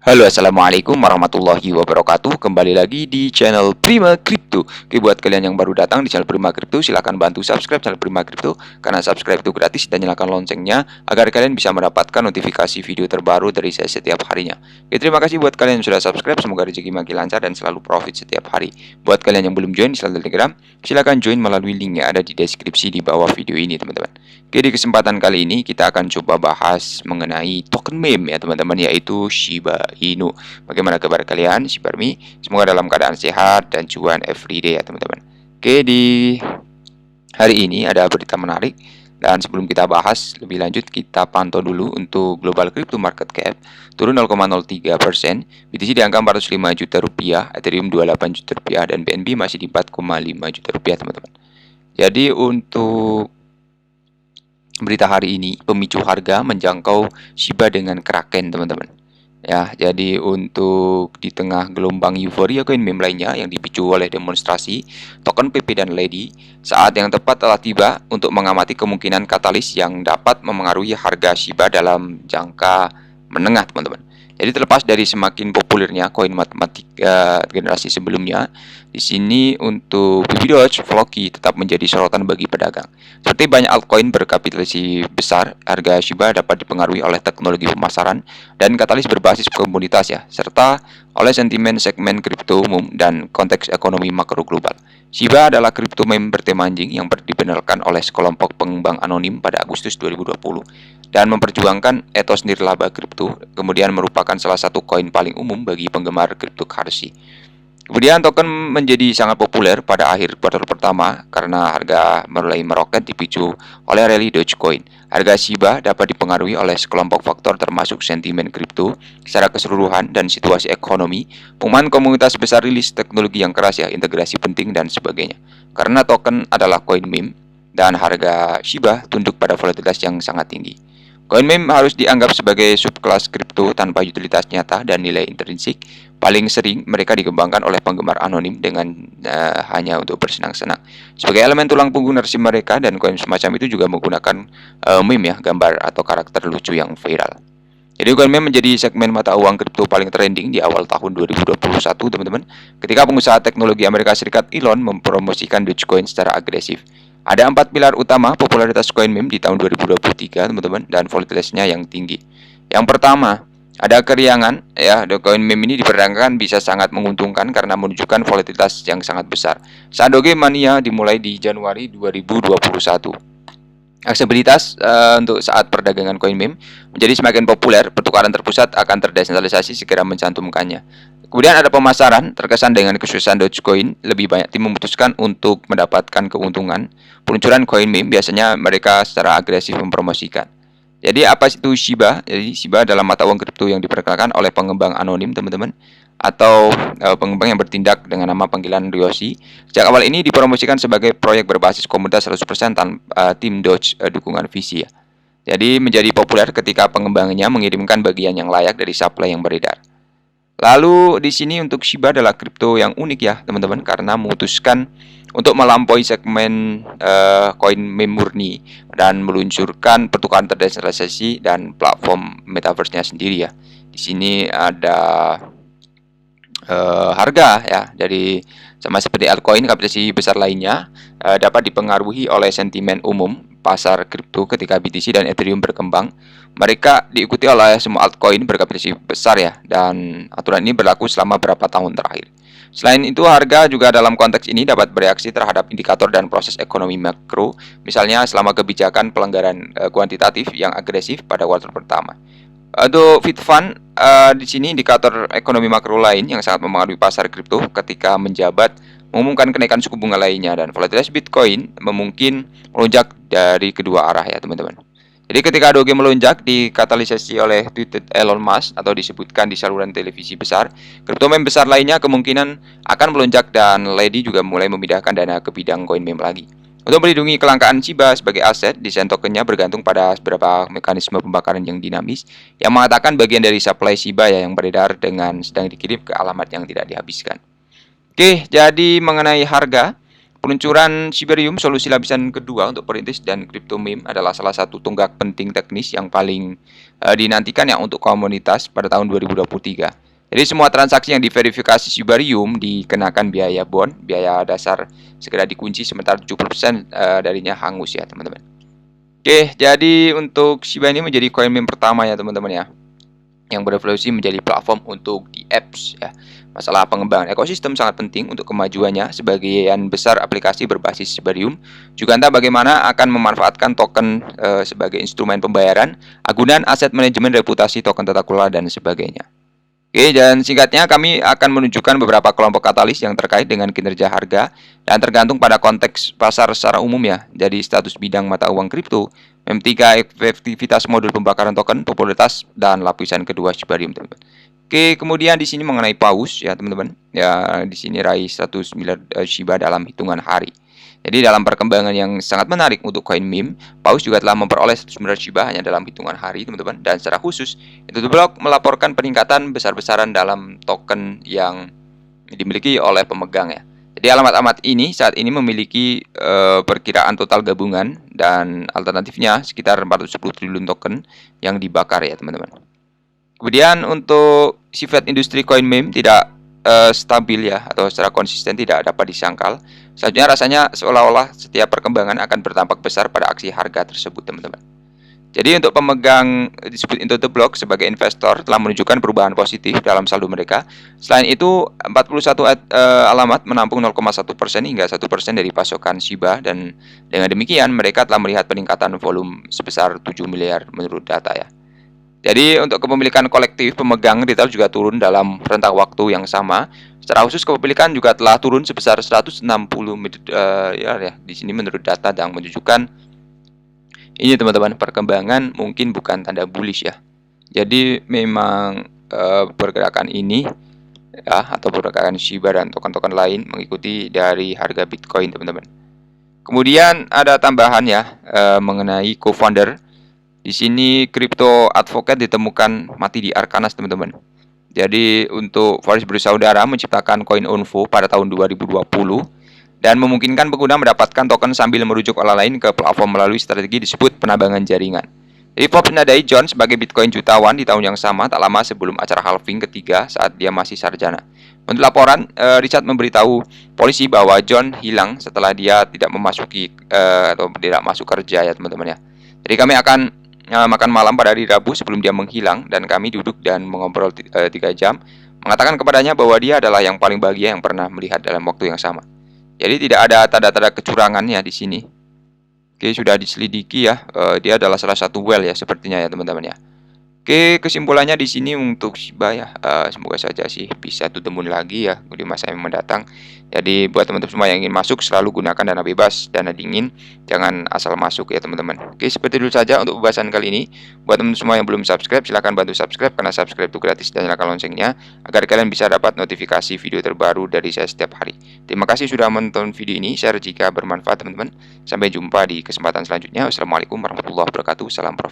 Halo, assalamualaikum warahmatullahi wabarakatuh. Kembali lagi di channel Prima Crypto. Oke, buat kalian yang baru datang di channel Prima Crypto, silahkan bantu subscribe channel Prima Crypto karena subscribe itu gratis, dan nyalakan loncengnya agar kalian bisa mendapatkan notifikasi video terbaru dari saya setiap harinya. Oke, terima kasih buat kalian yang sudah subscribe. Semoga rezeki makin lancar dan selalu profit setiap hari. Buat kalian yang belum join di channel Telegram, silahkan join melalui link yang ada di deskripsi di bawah video ini, teman-teman. Oke, di kesempatan kali ini kita akan coba bahas mengenai token meme ya teman-teman, yaitu Shiba Inu. Bagaimana kabar kalian, Shiba Army? Semoga dalam keadaan sehat dan cuan everyday ya teman-teman. Oke, di hari ini ada berita menarik, dan sebelum kita bahas lebih lanjut, kita pantau dulu untuk global crypto market cap turun 0,03%, BTC di angka 405 juta rupiah, Ethereum 28 juta rupiah, dan BNB masih di 4,5 juta rupiah teman-teman. Jadi untuk berita hari ini, pemicu harga menjangkau Shiba dengan Kraken, teman-teman. Ya, jadi untuk di tengah gelombang euforia koin meme lainnya yang dipicu oleh demonstrasi token PP dan Lady, saat yang tepat telah tiba untuk mengamati kemungkinan katalis yang dapat memengaruhi harga Shiba dalam jangka menengah, teman-teman. Jadi terlepas dari semakin populernya koin matematika generasi sebelumnya, di sini untuk BB Doge, Floki tetap menjadi sorotan bagi pedagang. Seperti banyak altcoin berkapitalisasi besar, harga Shiba dapat dipengaruhi oleh teknologi pemasaran dan katalis berbasis komunitas ya, serta oleh sentimen segmen kripto umum dan konteks ekonomi makro global. Shiba adalah kripto meme bertema anjing yang dibenarkan oleh sekelompok pengembang anonim pada Agustus 2020 dan memperjuangkan etos nirlaba kripto, kemudian merupakan salah satu koin paling umum bagi penggemar cryptocurrency. Kemudian token menjadi sangat populer pada akhir kuartal pertama karena harga mulai meroket dipicu oleh rally Dogecoin. Harga Shiba dapat dipengaruhi oleh sekelompok faktor termasuk sentimen kripto secara keseluruhan dan situasi ekonomi, pengumuman komunitas besar, rilis teknologi yang keras ya, integrasi penting dan sebagainya. Karena token adalah koin meme dan harga Shiba tunduk pada volatilitas yang sangat tinggi. Koin meme harus dianggap sebagai subkelas kripto tanpa utilitas nyata dan nilai intrinsik. Paling sering mereka dikembangkan oleh penggemar anonim dengan hanya untuk bersenang-senang. Sebagai elemen tulang punggung narasi mereka, dan koin semacam itu juga menggunakan meme ya, gambar atau karakter lucu yang viral. Jadi koin meme menjadi segmen mata uang kripto paling trending di awal tahun 2021, teman-teman. Ketika pengusaha teknologi Amerika Serikat Elon mempromosikan Dogecoin secara agresif. Ada 4 pilar utama popularitas koin meme di tahun 2023, teman-teman, dan volatilitasnya yang tinggi. Yang pertama, ada keriangan ya. Koin meme ini diperdagangkan bisa sangat menguntungkan karena menunjukkan volatilitas yang sangat besar. Saat Doge Mania dimulai di Januari 2021. Aksesibilitas untuk saat perdagangan koin meme menjadi semakin populer, pertukaran terpusat akan terdesentralisasi segera mencantumkannya. Kemudian ada pemasaran, terkesan dengan kesuksesan Dogecoin, lebih banyak tim memutuskan untuk mendapatkan keuntungan. Peluncuran koin meme biasanya mereka secara agresif mempromosikan. Jadi apa itu Shiba? Jadi Shiba adalah mata uang kripto yang diperkenalkan oleh pengembang anonim, teman-teman, atau pengembang yang bertindak dengan nama panggilan Ryoshi. Sejak awal ini dipromosikan sebagai proyek berbasis komunitas 100% tanpa tim Doge dukungan visi ya. Jadi menjadi populer ketika pengembangnya mengirimkan bagian yang layak dari supply yang beredar. Lalu di sini untuk Shiba adalah kripto yang unik ya teman-teman, karena memutuskan untuk melampaui segmen koin meme murni dan meluncurkan pertukaran terdesentralisasi dan platform metaverse-nya sendiri ya. Di sini ada harga ya, jadi sama seperti altcoin kapitalisasi besar lainnya dapat dipengaruhi oleh sentimen umum pasar kripto. Ketika BTC dan Ethereum berkembang, mereka diikuti oleh semua altcoin berkapitalisasi besar ya, dan aturan ini berlaku selama beberapa tahun terakhir. Selain itu, harga juga dalam konteks ini dapat bereaksi terhadap indikator dan proses ekonomi makro, misalnya selama kebijakan pelanggaran kuantitatif yang agresif pada kuartal pertama. Untuk FitFun, di sini indikator ekonomi makro lain yang sangat mempengaruhi pasar kripto ketika menjabat mengumumkan kenaikan suku bunga lainnya, dan volatilitas Bitcoin memungkinkan melonjak dari kedua arah ya teman-teman. Jadi ketika Doge melonjak dikatalisasi oleh tweet Elon Musk atau disebutkan di saluran televisi besar, kripto meme besar lainnya kemungkinan akan melonjak, dan Lady juga mulai memindahkan dana ke bidang koin meme lagi. Untuk melindungi kelangkaan Shiba sebagai aset, desain tokennya bergantung pada beberapa mekanisme pembakaran yang dinamis yang mengatakan bagian dari supply Shiba ya yang beredar dengan sedang dikirim ke alamat yang tidak dihabiskan. Oke, jadi mengenai harga, Peluncuran Shibarium, solusi lapisan kedua untuk perintis dan kripto meme, adalah salah satu tonggak penting teknis yang paling dinantikan ya untuk komunitas pada tahun 2023. Jadi semua transaksi yang diverifikasi Shibarium dikenakan biaya bond, biaya dasar segera dikunci, sementara 70% darinya hangus ya teman-teman. Oke, jadi untuk Shiba ini menjadi koin meme pertama ya teman-teman ya, yang berevolusi menjadi platform untuk di apps ya. Masalah pengembangan ekosistem sangat penting untuk kemajuannya. Sebagian besar aplikasi berbasis Shibarium juga entah bagaimana akan memanfaatkan token sebagai instrumen pembayaran, agunan, aset manajemen, reputasi, token tata kelola, dan sebagainya. Oke, dan singkatnya kami akan menunjukkan beberapa kelompok katalis yang terkait dengan kinerja harga dan tergantung pada konteks pasar secara umum ya. Jadi status bidang mata uang kripto, M3, efektivitas modul pembakaran token, popularitas, dan lapisan kedua Shibarium, teman-teman. Oke, kemudian di sini mengenai paus ya teman-teman. Ya, di sini raih 100 miliar Shiba dalam hitungan hari. Jadi dalam perkembangan yang sangat menarik untuk koin meme, paus juga telah memperoleh 100 miliar Shiba hanya dalam hitungan hari teman-teman. Dan secara khusus, Intotblok melaporkan peningkatan besar-besaran dalam token yang dimiliki oleh pemegang ya. Jadi alamat-alamat ini saat ini memiliki perkiraan total gabungan dan alternatifnya sekitar 410 triliun token yang dibakar ya teman-teman. Kemudian untuk sifat industri koin meme tidak stabil ya, atau secara konsisten tidak dapat disangkal. Selanjutnya rasanya seolah-olah setiap perkembangan akan berdampak besar pada aksi harga tersebut teman-teman. Jadi untuk pemegang disebut Intotblok sebagai investor telah menunjukkan perubahan positif dalam saldo mereka. Selain itu 41 alamat menampung 0,1% hingga 1% dari pasokan Shiba, dan dengan demikian mereka telah melihat peningkatan volume sebesar 7 miliar menurut data ya. Jadi untuk kepemilikan kolektif pemegang retail juga turun dalam rentang waktu yang sama. Secara khusus kepemilikan juga telah turun sebesar 160 ya di sini menurut data yang menunjukkan ini teman-teman, perkembangan mungkin bukan tanda bullish ya. Jadi memang pergerakan ini ya, atau pergerakan Shiba dan token-token lain mengikuti dari harga Bitcoin teman-teman. Kemudian ada tambahan ya mengenai co-founder. Di sini Crypto Advocate ditemukan mati di Arcanas teman-teman. Jadi untuk Faris bersaudara menciptakan koin ONVO pada tahun 2020 dan memungkinkan pengguna mendapatkan token sambil merujuk orang lain ke platform melalui strategi disebut penambangan jaringan. Jadi Forbes menandai John sebagai Bitcoin jutawan di tahun yang sama tak lama sebelum acara halving ketiga saat dia masih sarjana. Menurut laporan, Richard memberitahu polisi bahwa John hilang setelah dia tidak memasuki atau tidak masuk kerja ya teman-teman ya. Jadi kami akan makan malam pada hari Rabu sebelum dia menghilang, dan kami duduk dan mengobrol 3 jam, mengatakan kepadanya bahwa dia adalah yang paling bahagia yang pernah melihat dalam waktu yang sama. Jadi tidak ada tanda-tanda kecurangannya di sini. Oke, sudah diselidiki ya. Dia adalah salah satu whale ya sepertinya ya teman-teman ya. Oke, kesimpulannya di sini untuk Shiba ya, semoga saja sih bisa to the moon lagi ya di masa yang mendatang. Jadi buat teman-teman semua yang ingin masuk, selalu gunakan dana bebas, dana dingin, jangan asal masuk ya teman-teman. Oke, seperti itu saja untuk pembahasan kali ini. Buat teman-teman semua yang belum subscribe, silahkan bantu subscribe karena subscribe itu gratis, dan nyalakan loncengnya agar kalian bisa dapat notifikasi video terbaru dari saya setiap hari. Terima kasih sudah menonton video ini, share jika bermanfaat teman-teman. Sampai jumpa di kesempatan selanjutnya. Wassalamualaikum warahmatullahi wabarakatuh. Salam profit.